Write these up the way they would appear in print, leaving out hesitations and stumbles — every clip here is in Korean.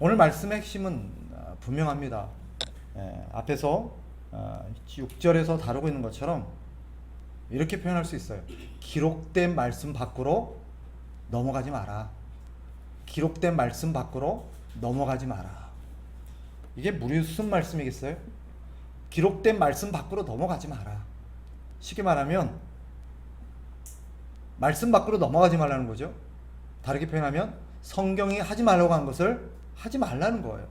오늘 말씀의 핵심은 분명합니다. 앞에서 6절에서 다루고 있는 것처럼 이렇게 표현할 수 있어요. 기록된 말씀 밖으로 넘어가지 마라. 기록된 말씀 밖으로 넘어가지 마라. 이게 무슨 말씀이겠어요? 기록된 말씀 밖으로 넘어가지 마라. 쉽게 말하면 말씀 밖으로 넘어가지 말라는 거죠. 다르게 표현하면 성경이 하지 말라고 한 것을 하지 말라는 거예요.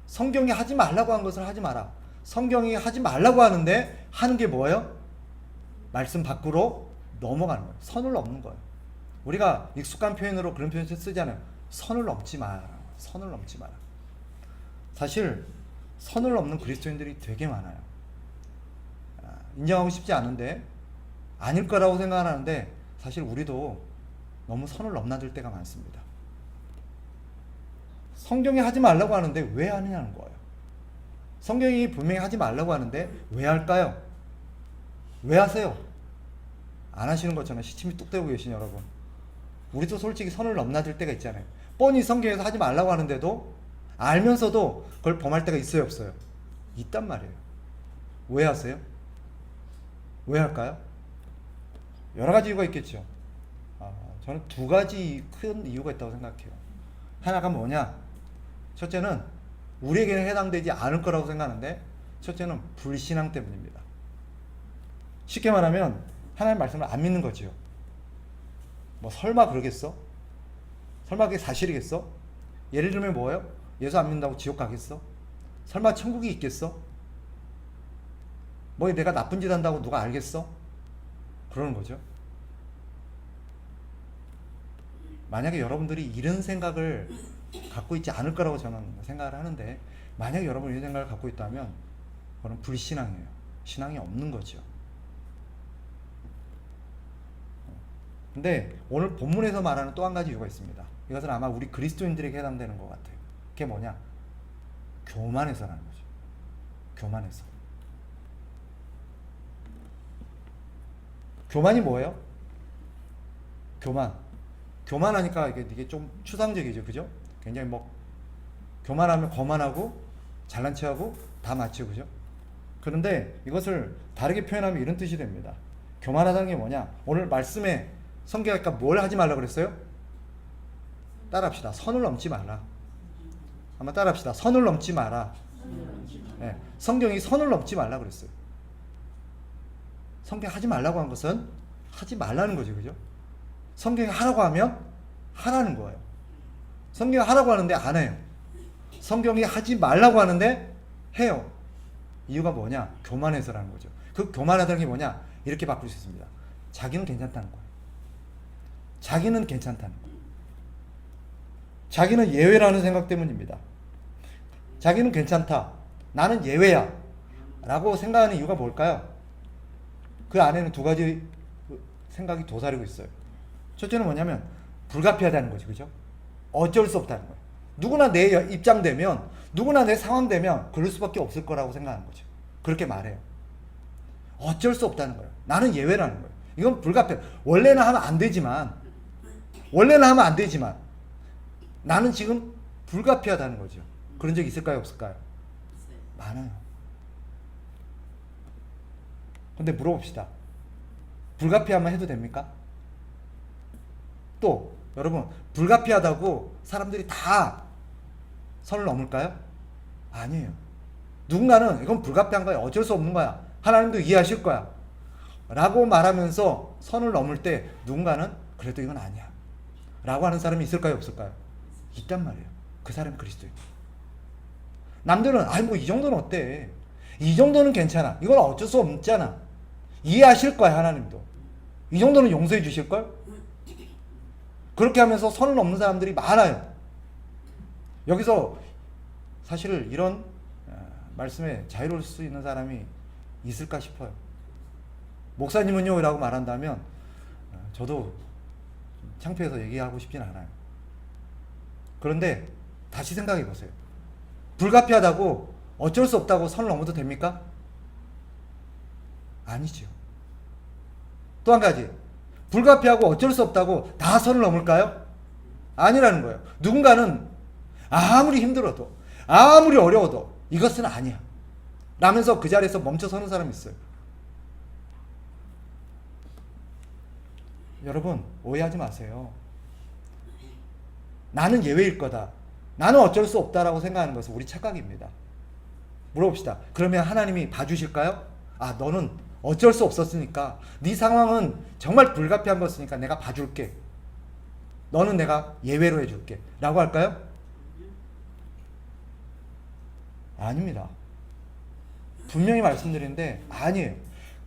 성경이 하지 말라고 한 것을 하지 마라. 성경이 하지 말라고 하는데 하는 게 뭐예요? 말씀 밖으로 넘어가는 거예요. 선을 넘는 거예요. 우리가 익숙한 표현으로 그런 표현을 쓰잖아요. 선을 넘지 마라. 선을 넘지 마라. 사실 선을 넘는 그리스도인들이 되게 많아요. 인정하고 싶지 않은데 아닐 거라고 생각하는데 사실 우리도 너무 선을 넘나들 때가 많습니다. 성경이 하지 말라고 하는데 왜 하느냐는 거예요. 성경이 분명히 하지 말라고 하는데 왜 할까요? 왜 하세요? 안 하시는 것처럼 시침이 뚝 떼고 계신 여러분, 우리도 솔직히 선을 넘나들 때가 있잖아요. 뻔히 성경에서 하지 말라고 하는데도 알면서도 그걸 범할 때가 있어요, 없어요? 있단 말이에요. 왜 하세요? 왜 할까요? 여러 가지 이유가 있겠죠. 저는 두 가지 큰 이유가 있다고 생각해요. 하나가 뭐냐? 첫째는 우리에게는 해당되지 않을 거라고 생각하는데, 첫째는 불신앙 때문입니다. 쉽게 말하면 하나님의 말씀을 안 믿는 거죠. 뭐 설마 그러겠어? 설마 그게 사실이겠어? 예를 들면 뭐예요? 예수 안 믿는다고 지옥 가겠어? 설마 천국이 있겠어? 뭐 내가 나쁜 짓 한다고 누가 알겠어? 그러는 거죠. 만약에 여러분들이 이런 생각을 갖고 있지 않을 거라고 저는 생각을 하는데, 만약에 여러분이 이런 생각을 갖고 있다면 그건 불신앙이에요. 신앙이 없는 거죠. 근데 오늘 본문에서 말하는 또 한 가지 이유가 있습니다. 이것은 아마 우리 그리스도인들에게 해당되는 것 같아요. 그게 뭐냐? 교만해서라는 거죠. 교만해서. 교만이 뭐예요? 교만하니까 이게 좀 추상적이죠, 그죠? 굉장히 뭐 교만하면 거만하고 잘난 체하고 다 맞죠, 그죠? 그런데 이것을 다르게 표현하면 이런 뜻이 됩니다. 교만하다는 게 뭐냐? 오늘 말씀에 성경에 뭘 하지 말라 그랬어요? 따라합시다. 선을 넘지 마라. 한번 따라합시다. 선을 넘지 마라. 네, 성경이 선을 넘지 말라 그랬어요. 성경 하지 말라고 한 것은 하지 말라는 거죠, 그죠? 성경이 하라고 하면 하라는 거예요. 성경이 하라고 하는데 안 해요. 성경이 하지 말라고 하는데 해요. 이유가 뭐냐? 교만해서라는 거죠. 그 교만하다는 게 뭐냐? 이렇게 바꿀 수 있습니다. 자기는 괜찮다는 거예요. 자기는 괜찮다는 거예요. 자기는 예외라는 생각 때문입니다. 자기는 괜찮다. 나는 예외야. 라고 생각하는 이유가 뭘까요? 그 안에는 두 가지 생각이 도사리고 있어요. 첫째는 뭐냐면 불가피하다는 거죠, 그죠? 어쩔 수 없다는 거예요. 누구나 내 입장 되면, 누구나 내 상황 되면 그럴 수밖에 없을 거라고 생각하는 거죠. 그렇게 말해요. 어쩔 수 없다는 거예요. 나는 예외라는 거예요. 이건 불가피해. 원래는 하면 안 되지만 나는 지금 불가피하다는 거죠. 그런 적 있을까요, 없을까요? 많아요. 근데 물어봅시다. 불가피하면 해도 됩니까? 또 여러분, 불가피하다고 사람들이 다 선을 넘을까요? 아니에요. 누군가는 이건 불가피한 거야, 어쩔 수 없는 거야, 하나님도 이해하실 거야 라고 말하면서 선을 넘을 때, 누군가는 그래도 이건 아니야 라고 하는 사람이 있을까요, 없을까요? 있단 말이에요. 그 사람이 그리스도인. 남들은 뭐 이 정도는 어때, 이 정도는 괜찮아, 이건 어쩔 수 없잖아, 이해하실 거야, 하나님도 이 정도는 용서해 주실걸. 그렇게 하면서 선을 넘는 사람들이 많아요. 여기서 사실 이런 말씀에 자유로울 수 있는 사람이 있을까 싶어요. 목사님은요? 라고 말한다면 저도 창피해서 얘기하고 싶진 않아요. 그런데 다시 생각해 보세요. 불가피하다고, 어쩔 수 없다고 선을 넘어도 됩니까? 아니죠. 또 한 가지, 불가피하고 어쩔 수 없다고 다 선을 넘을까요? 아니라는 거예요. 누군가는 아무리 힘들어도, 아무리 어려워도 이것은 아니야 라면서 그 자리에서 멈춰 서는 사람이 있어요. 여러분 오해하지 마세요. 나는 예외일 거다, 나는 어쩔 수 없다라고 생각하는 것은 우리 착각입니다. 물어봅시다. 그러면 하나님이 봐주실까요? 아, 너는 어쩔 수 없었으니까, 네 상황은 정말 불가피한 것이니까 내가 봐줄게, 너는 내가 예외로 해줄게 라고 할까요? 아닙니다. 분명히 말씀드리는데 아니에요.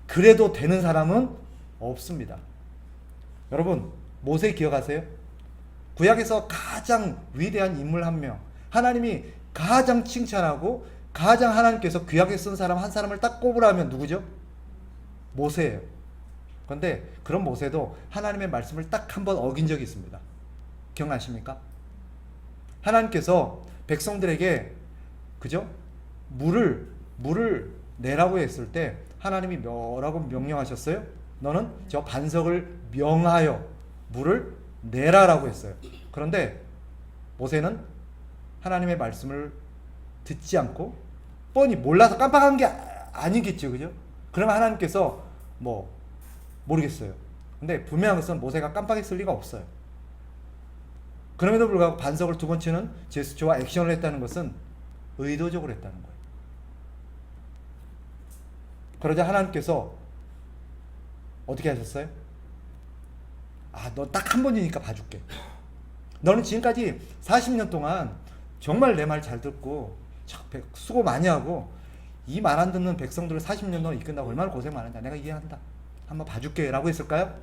그래도 되는 사람은 없습니다. 여러분 모세 기억하세요? 구약에서 가장 위대한 인물 한 명, 하나님이 가장 칭찬하고 가장 하나님께서 구약에 쓴 사람 한 사람을 딱 꼽으라면 누구죠? 모세예요. 그런데 그런 모세도 하나님의 말씀을 딱 한 번 어긴 적이 있습니다. 기억나십니까? 하나님께서 백성들에게 그죠? 물을 내라고 했을 때 하나님이 뭐라고 명령하셨어요? 너는 저 반석을 명하여 물을 내라라고 했어요. 그런데 모세는 하나님의 말씀을 듣지 않고 뻔히 몰라서 깜빡한 게 아니겠죠, 그죠? 그러면 하나님께서 모르겠어요. 근데 분명한 것은 모세가 깜빡했을 리가 없어요. 그럼에도 불구하고 반석을 2번째는 제스처와 액션을 했다는 것은 의도적으로 했다는 거예요. 그러자 하나님께서 어떻게 하셨어요? 아, 너 딱 한 번이니까 봐줄게. 너는 지금까지 40년 동안 정말 내 말 잘 듣고 수고 많이 하고 이 말 안 듣는 백성들을 40년 동안 이끈다고 얼마나 고생 많은지 내가 이해한다, 한번 봐줄게 라고 했을까요?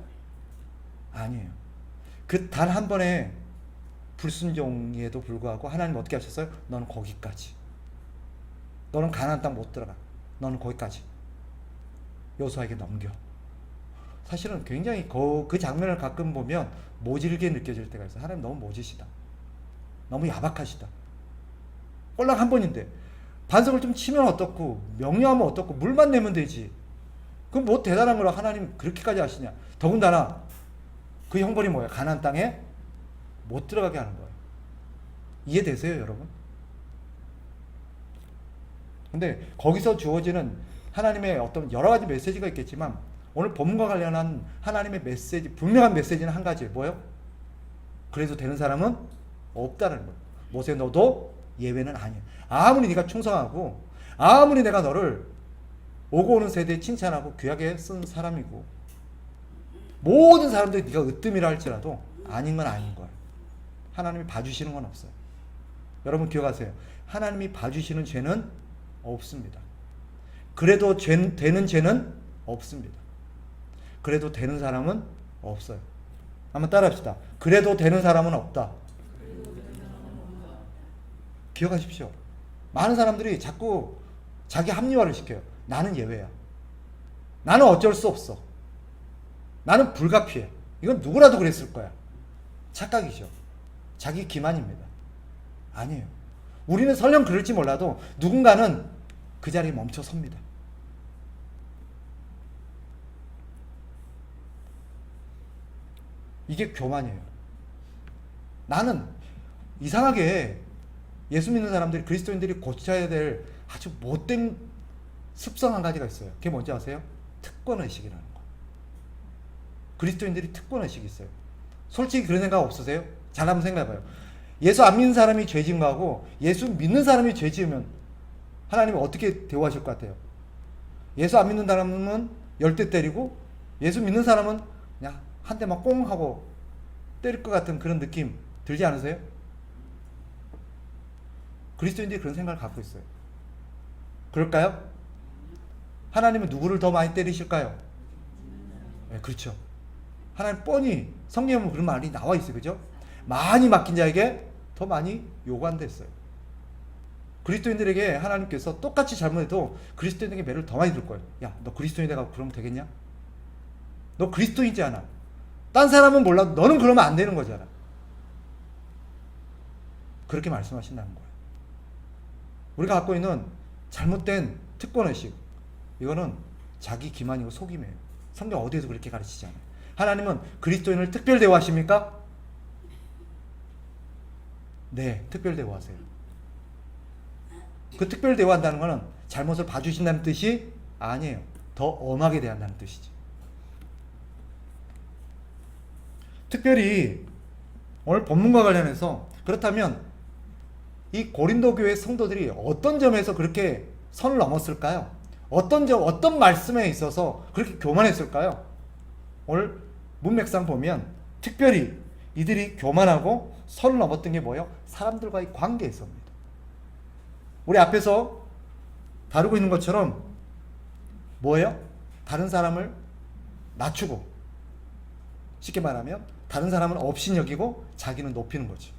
아니에요. 그 단 한 번의 불순종에도 불구하고 하나님 어떻게 하셨어요? 너는 거기까지, 너는 가나안 땅 못 들어가, 너는 거기까지 여호수아에게 넘겨. 사실은 굉장히 그 장면을 가끔 보면 모질게 느껴질 때가 있어요. 하나님 너무 모지시다, 너무 야박하시다. 꼴랑 한 번인데 반석을 좀 치면 어떻고 명령하면 어떻고 물만 내면 되지, 그럼 뭐 대단한 걸 하나님 그렇게까지 하시냐. 더군다나 그 형벌이 뭐야? 가나안 땅에 못 들어가게 하는 거예요. 이해되세요 여러분? 근데 거기서 주어지는 하나님의 어떤 여러 가지 메시지가 있겠지만 오늘 본문과 관련한 하나님의 메시지, 분명한 메시지는 한 가지, 뭐예요? 그래도 되는 사람은 없다는 거예요. 모세 너도 예외는 아니야. 아무리 네가 충성하고 아무리 내가 너를 오고 오는 세대에 칭찬하고 귀하게 쓴 사람이고 모든 사람들이 네가 으뜸이라 할지라도 아닌 건 아닌 거예요. 하나님이 봐주시는 건 없어요. 여러분 기억하세요. 하나님이 봐주시는 죄는 없습니다. 그래도 되는 죄는 없습니다. 그래도 되는 사람은 없어요. 한번 따라합시다. 그래도 되는 사람은 없다. 기억하십시오. 많은 사람들이 자꾸 자기 합리화를 시켜요. 나는 예외야, 나는 어쩔 수 없어, 나는 불가피해. 이건 누구라도 그랬을 거야. 착각이죠. 자기 기만입니다. 아니에요. 우리는 설령 그럴지 몰라도 누군가는 그 자리에 멈춰 섭니다. 이게 교만이에요. 나는 이상하게 예수 믿는 사람들이, 그리스도인들이 고쳐야 될 아주 못된 습성 한 가지가 있어요. 그게 뭔지 아세요? 특권의식이라는 거. 그리스도인들이 특권의식이 있어요. 솔직히 그런 생각 없으세요? 잘 한번 생각해봐요. 예수 안 믿는 사람이 죄 지은 거하고 예수 믿는 사람이 죄 지으면 하나님은 어떻게 대우하실 것 같아요? 예수 안 믿는 사람은 10대 때리고 예수 믿는 사람은 그냥 한 대만 꽁 하고 때릴 것 같은 그런 느낌 들지 않으세요? 그리스도인들이 그런 생각을 갖고 있어요. 그럴까요? 하나님은 누구를 더 많이 때리실까요? 네, 그렇죠. 하나님 뻔히 성경에 보면 그런 말이 나와 있어요. 그죠? 많이 맡긴 자에게 더 많이 요구한댔어요. 그리스도인들에게 하나님께서 똑같이 잘못해도 그리스도인에게 매를 더 많이 줄 거예요. 야, 너 그리스도인 돼가지고 그러면 되겠냐? 너 그리스도인이지 않아. 딴 사람은 몰라도 너는 그러면 안 되는 거잖아. 그렇게 말씀하신다는 거예요. 우리가 갖고 있는 잘못된 특권의식, 이거는 자기 기만이고 속임이에요. 성경 어디에도 그렇게 가르치지 않아요. 하나님은 그리스도인을 특별 대우하십니까? 네, 특별 대우하세요. 그 특별 대우한다는 거는 잘못을 봐주신다는 뜻이 아니에요. 더 엄하게 대한다는 뜻이지. 특별히 오늘 본문과 관련해서 그렇다면 이 고린도 교회 성도들이 어떤 점에서 그렇게 선을 넘었을까요? 어떤 말씀에 있어서 그렇게 교만했을까요? 오늘 문맥상 보면 특별히 이들이 교만하고 선을 넘었던 게 뭐예요? 사람들과의 관계에서입니다. 우리 앞에서 다루고 있는 것처럼 뭐예요? 다른 사람을 낮추고, 쉽게 말하면 다른 사람은 업신여기고 자기는 높이는 거죠.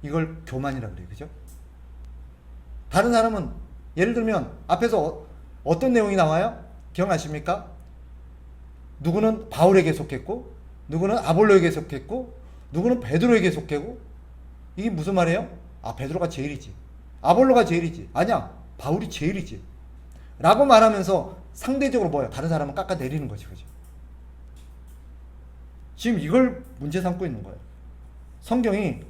이걸 교만이라 그래요. 그죠? 다른 사람은 예를 들면 앞에서 어떤 내용이 나와요? 기억나십니까? 누구는 바울에게 속했고, 누구는 아볼로에게 속했고, 누구는 베드로에게 속했고. 이게 무슨 말이에요? 아, 베드로가 제일이지, 아볼로가 제일이지, 아니야, 바울이 제일이지 라고 말하면서 상대적으로 뭐예요? 다른 사람은 깎아내리는 거지. 그죠? 지금 이걸 문제 삼고 있는 거예요. 성경이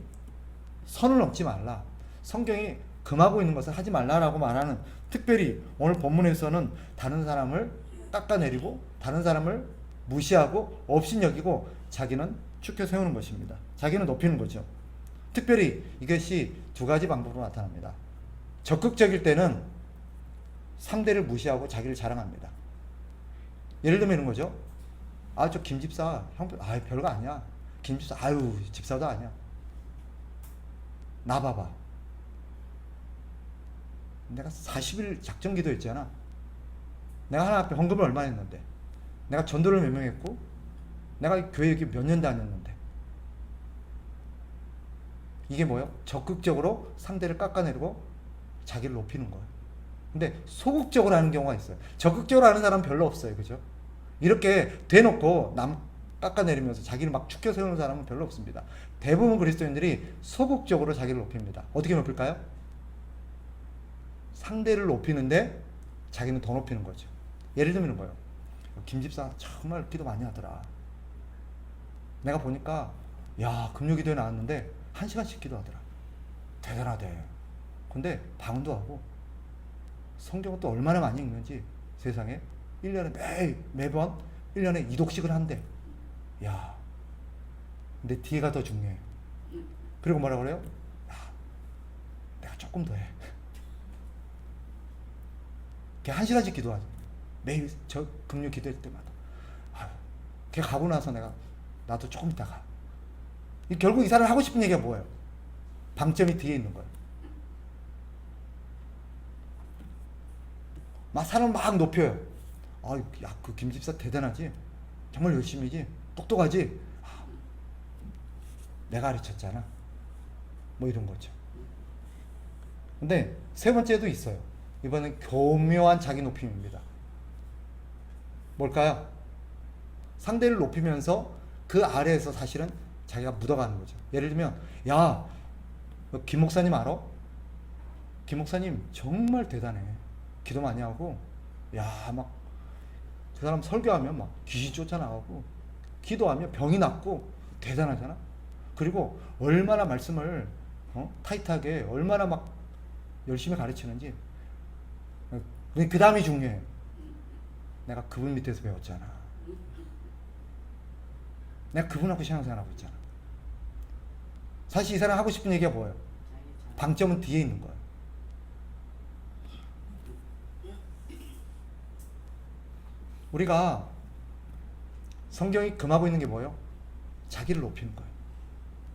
선을 넘지 말라, 성경이 금하고 있는 것을 하지 말라라고 말하는, 특별히 오늘 본문에서는 다른 사람을 깎아내리고 다른 사람을 무시하고 업신여기고 자기는 축혀 세우는 것입니다. 자기는 높이는 거죠. 특별히 이것이 두 가지 방법으로 나타납니다. 적극적일 때는 상대를 무시하고 자기를 자랑합니다. 예를 들면 이런 거죠. 아, 저 김집사 형, 아, 별거 아니야. 김집사, 아유, 집사도 아니야. 나 봐봐, 내가 40일 작정 기도했잖아. 내가 하나님 앞에 헌금을 얼마 했는데, 내가 전도를 몇 명 했고, 내가 교회 여기 몇 년 다녔는데. 이게 뭐예요? 적극적으로 상대를 깎아내리고 자기를 높이는 거예요. 근데 소극적으로 하는 경우가 있어요. 적극적으로 하는 사람은 별로 없어요. 그죠? 이렇게 대놓고 남 깎아내리면서 자기를 막 축혀 세우는 사람은 별로 없습니다. 대부분 그리스도인들이 소극적으로 자기를 높입니다. 어떻게 높일까요? 상대를 높이는데 자기는 더 높이는 거죠. 예를 들면 뭐예요? 김집사 정말 기도 많이 하더라. 내가 보니까 야, 금요기도에 나왔는데 1시간씩 기도하더라. 대단하대. 근데 방언도 하고 성경은 또 얼마나 많이 읽는지 세상에 1년에 매번 1년에 2독씩을 한대. 야, 근데 뒤에가 더 중요해. 그리고 뭐라 그래요? 야, 내가 조금 더 해. 걔 1시간씩 기도하지. 매일 저 금요 기도할 때마다. 아유, 걔 가고 나서 나도 조금 이따 가. 결국 이 사람이 하고 싶은 얘기가 뭐예요? 방점이 뒤에 있는 거예요. 막 사람을 막 높여요. 아, 야, 그 김집사 대단하지? 정말 열심히지? 똑똑하지? 아, 내가 가르쳤잖아. 뭐 이런 거죠. 근데 세 번째도 있어요. 이번엔 교묘한 자기 높임입니다. 뭘까요? 상대를 높이면서 그 아래에서 사실은 자기가 묻어가는 거죠. 예를 들면, 야, 김 목사님 알아? 김 목사님 정말 대단해. 기도 많이 하고, 야, 막 그 사람 설교하면 막 귀신 쫓아나가고, 기도하면 병이 낫고 대단하잖아. 그리고 얼마나 말씀을 타이트하게 얼마나 막 열심히 가르치는지. 그 다음이 중요해요. 내가 그분 밑에서 배웠잖아. 내가 그분하고 신앙생활하고 있잖아. 사실 이 사람 하고 싶은 얘기가 뭐예요? 방점은 뒤에 있는 거예요. 우리가 성경이 금하고 있는 게 뭐예요? 자기를 높이는 거예요.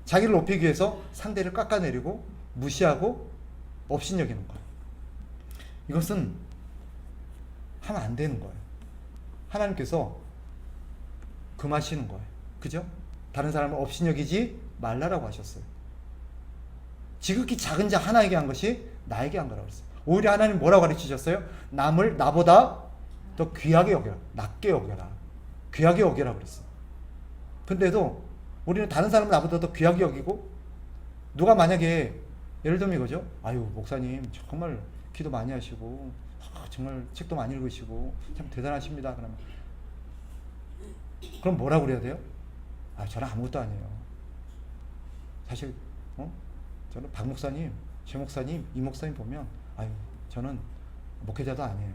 자기를 높이기 위해서 상대를 깎아내리고 무시하고 업신여기는 거예요. 이것은 하면 안 되는 거예요. 하나님께서 금하시는 거예요. 그죠? 다른 사람을 업신여기지 말라라고 하셨어요. 지극히 작은 자 하나에게 한 것이 나에게 한 거라고 했어요. 오히려 하나님 뭐라고 가르치셨어요? 남을 나보다 더 귀하게 여겨라. 낮게 여겨라. 귀하게 여겨라 그랬어요. 근데도 우리는 다른 사람을 나보다 더 귀하게 여기고, 누가 만약에 예를 들면 이거죠. 아유, 목사님 정말 기도 많이 하시고 정말 책도 많이 읽으시고 참 대단하십니다. 그럼 뭐라고 그래야 돼요? 아, 저는 아무것도 아니에요. 사실 저는 박 목사님, 최 목사님, 이 목사님 보면 아유 저는 목회자도 아니에요.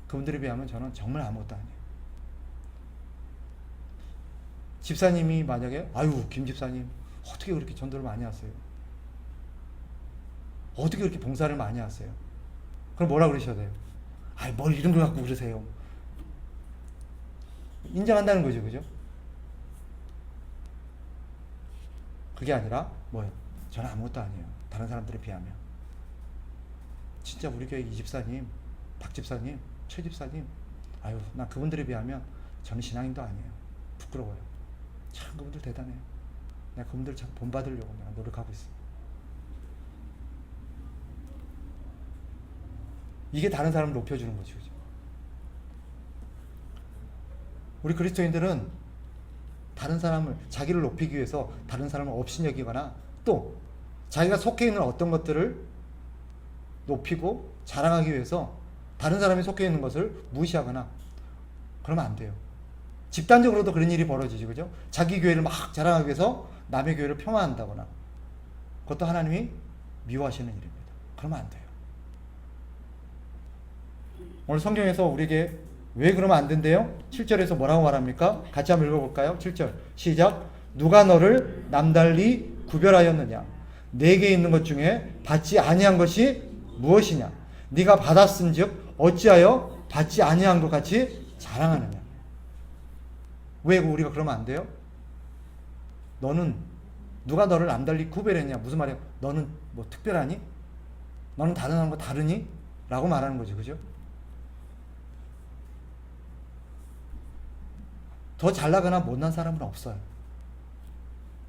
그분들에 비하면 저는 정말 아무것도 아니에요. 집사님이 만약에 아유 김 집사님 어떻게 그렇게 전도를 많이 하세요? 어떻게 그렇게 봉사를 많이 하세요? 그럼 뭐라 그러셔야 돼요? 아이 뭘 이런 걸 갖고 그러세요? 인정한다는 거죠, 그죠? 그게 아니라 뭐예요? 저는 아무것도 아니에요. 다른 사람들에 비하면. 진짜 우리 교회 이 집사님, 박 집사님, 최 집사님, 아유 나 그분들에 비하면 저는 신앙인도 아니에요. 부끄러워요. 참 그분들 대단해요. 내가 그분들 참 본받으려고 내가 노력하고 있어. 이게 다른 사람을 높여주는 거죠. 그죠? 우리 그리스도인들은 다른 사람을, 자기를 높이기 위해서 다른 사람을 업신여기거나 또 자기가 속해 있는 어떤 것들을 높이고 자랑하기 위해서 다른 사람이 속해 있는 것을 무시하거나 그러면 안 돼요. 집단적으로도 그런 일이 벌어지죠. 그죠? 자기 교회를 막 자랑하기 위해서 남의 교회를 폄하한다거나 그것도 하나님이 미워하시는 일입니다. 그러면 안 돼요. 오늘 성경에서 우리에게 왜 그러면 안 된대요? 7절에서 뭐라고 말합니까? 같이 한번 읽어볼까요? 7절 시작. 누가 너를 남달리 구별하였느냐? 내게 있는 것 중에 받지 아니한 것이 무엇이냐? 네가 받았은즉 어찌하여 받지 아니한 것 같이 자랑하느냐? 왜 우리가 그러면 안 돼요? 너는 누가 너를 남달리 구별했냐? 무슨 말이야? 너는 뭐 특별하니? 너는 다른 사람과 다르니? 라고 말하는 거죠. 그죠? 더 잘나거나 못난 사람은 없어요.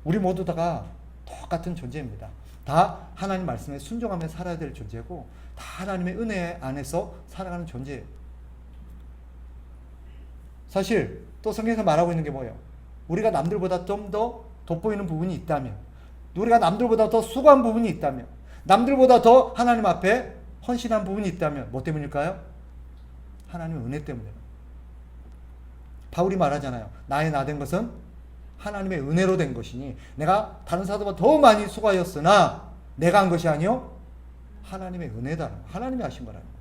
우리 모두 다가 똑같은 존재입니다. 다 하나님 말씀에 순종하며 살아야 될 존재고 다 하나님의 은혜 안에서 살아가는 존재예요. 사실 또 성경에서 말하고 있는 게 뭐예요? 우리가 남들보다 좀 더 돋보이는 부분이 있다면, 우리가 남들보다 더 수고한 부분이 있다면, 남들보다 더 하나님 앞에 헌신한 부분이 있다면 뭐 때문일까요? 하나님의 은혜 때문에. 바울이 말하잖아요. 나의 나 된 것은 하나님의 은혜로 된 것이니 내가 다른 사도보다 더 많이 수고하였으나 내가 한 것이 아니요 하나님의 은혜다. 하나님이 하신 거라는 거예요.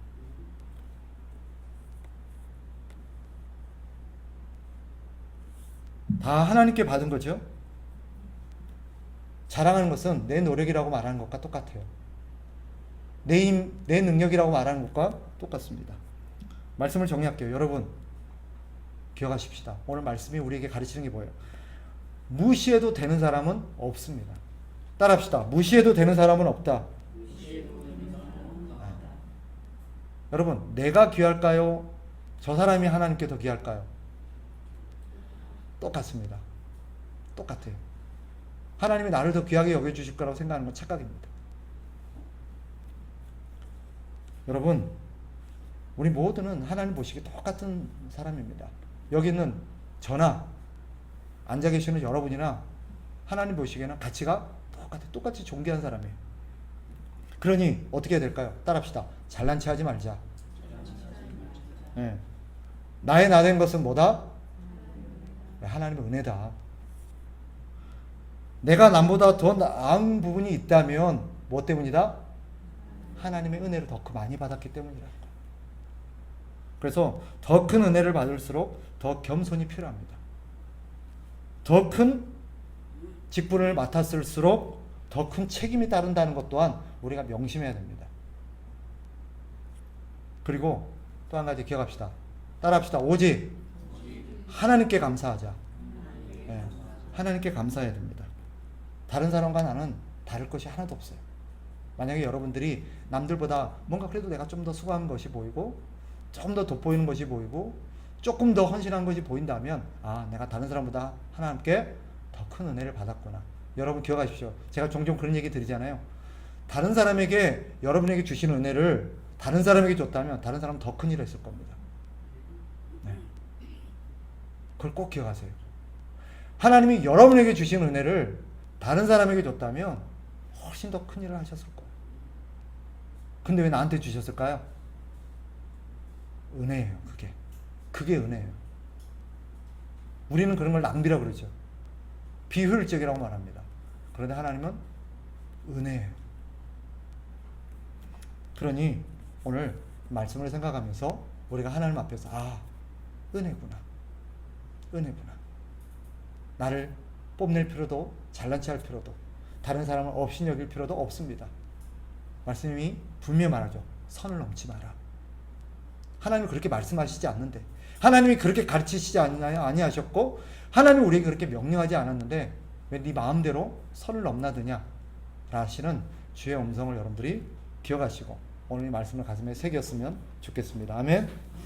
다 하나님께 받은 거죠. 자랑하는 것은 내 노력이라고 말하는 것과 똑같아요. 내 능력이라고 말하는 것과 똑같습니다. 말씀을 정리할게요. 여러분 기억하십시다. 오늘 말씀이 우리에게 가르치는 게 뭐예요? 무시해도 되는 사람은 없습니다. 따라합시다. 무시해도 되는 사람은 없다. 여러분 내가 귀할까요? 저 사람이 하나님께 더 귀할까요? 똑같습니다. 똑같아요. 하나님이 나를 더 귀하게 여겨주실 거라고 생각하는 건 착각입니다. 여러분 우리 모두는 하나님 보시기에 똑같은 사람입니다. 여기 있는 저나 앉아 계시는 여러분이나 하나님 보시기에는 가치가 똑같이 존귀한 사람이에요. 그러니 어떻게 해야 될까요? 따라합시다. 잘난 체 하지 말자. 네. 나의 나 된 것은 뭐다? 하나님의 은혜다. 내가 남보다 더 나은 부분이 있다면 뭐 때문이다? 하나님의 은혜를 더 많이 받았기 때문이다. 그래서 더 큰 은혜를 받을수록 더 겸손이 필요합니다. 더 큰 직분을 맡았을수록 더 큰 책임이 따른다는 것 또한 우리가 명심해야 됩니다. 그리고 또 한 가지 기억합시다. 따라합시다. 오직 하나님께 감사하자. 네, 하나님께 감사해야 됩니다. 다른 사람과 나는 다를 것이 하나도 없어요. 만약에 여러분들이 남들보다 뭔가 그래도 내가 좀 더 수고한 것이 보이고 좀 더 돋보이는 것이 보이고 조금 더 헌신한 것이 보인다면 내가 다른 사람보다 하나님께 더 큰 은혜를 받았구나. 여러분 기억하십시오. 제가 종종 그런 얘기 드리잖아요. 다른 사람에게 여러분에게 주신 은혜를 다른 사람에게 줬다면 다른 사람은 더 큰 일을 했을 겁니다. 네. 그걸 꼭 기억하세요. 하나님이 여러분에게 주신 은혜를 다른 사람에게 줬다면 훨씬 더 큰 일을 하셨을 거예요. 근데 왜 나한테 주셨을까요? 은혜예요. 그게 은혜예요. 우리는 그런 걸 낭비라고 그러죠. 비효율적이라고 말합니다. 그런데 하나님은 은혜예요. 그러니 오늘 말씀을 생각하면서 우리가 하나님 앞에서 은혜구나. 은혜구나. 나를 뽐낼 필요도 잘난 체할 필요도 다른 사람을 없이 여길 필요도 없습니다. 말씀이 분명히 말하죠. 선을 넘지 마라. 하나님은 그렇게 말씀하시지 않는데, 하나님이 그렇게 가르치시지 아니하셨고, 하나님은 우리에게 그렇게 명령하지 않았는데 왜 네 마음대로 선을 넘나드냐 라시는 주의 음성을 여러분들이 기억하시고 오늘 이 말씀을 가슴에 새겼으면 좋겠습니다. 아멘.